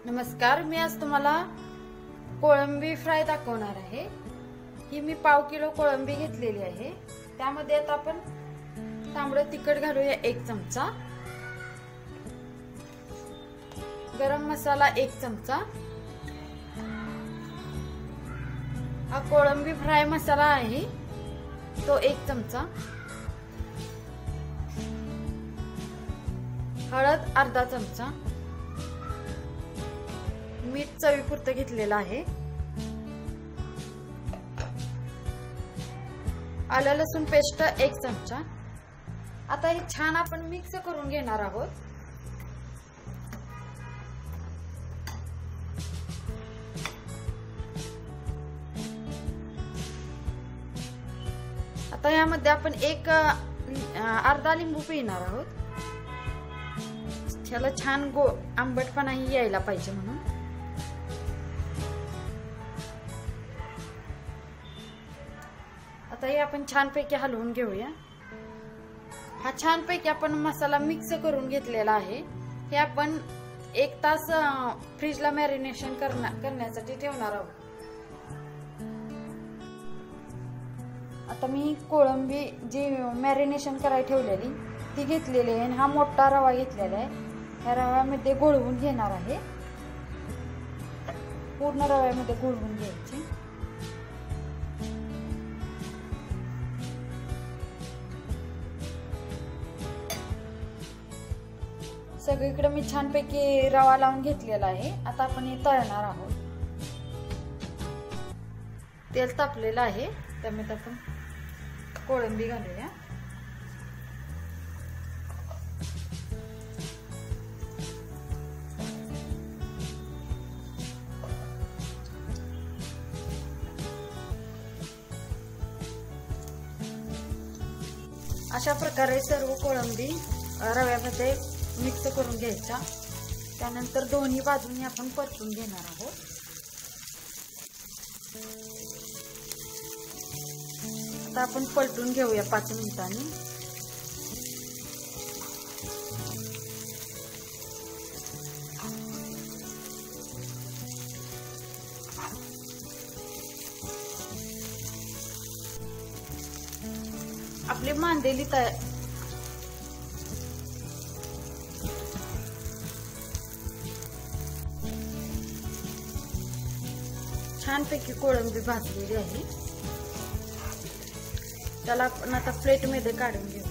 नमस्कार, मी आज तुम्हाला कोळंबी फ्राय दाखवणार आहे। ही मी पाव किलो कोळंबी घेतलेली आहे। त्यामध्ये आता आपण तांबडं तिखट घालूया 1 चमचा, गरम मसाला 1 चमचा, हा कोळंबी फ्राय मसाला आहे तो 1 चमचा, हळद अर्धा चमचा, मीठ चवीपुरतं घेतलेलं आहे, आलं लसूण पेस्ट 1 चमचा। आता हे छान आपण मिक्स करून घेणार आहोत। आता यामध्ये आपण अर्धा लिंबू पिळणार आहोत। ह्याला छान आंबटपणाही यायला पाहिजे म्हणून। आता हे आपण छानपैकी हलवून घेऊया। हा छानपैकी आपण मसाला मिक्स करून घेतलेला आहे। हे आपण 1 तास फ्रीजला मॅरिनेशन करण्यासाठी ठेवणार आहोत। आता मी कोळंबी जी मॅरिनेशन करायला ठेवलेली ती घेतलेली आहे। हा मोठा रवा घेतलेला आहे। या रव्यामध्ये घोळवून घेणार आहे। पूर्ण रव्यामध्ये घोळवून घ्यायची। सगळीकडे मी छानपैकी रवा लावून घेतलेला आहे। आता आपण हे तळणार आहोत। तेल तापलेलं आहे, त्यामध्ये आपण कोळंबी घालूया। अशा प्रकारे सर्व कोळंबी रव्यामध्ये मिक्स करून घ्यायचा। त्यानंतर दोन्ही बाजूंनी आपण परतून घेणार आहोत। आता आपण पलटून घेऊया 5 मिनिटांनी। आपली मांदेली छानपैकी कोळंबी भाजलेली आहे। त्याला आपण आता प्लेट मध्ये काढून घेऊ।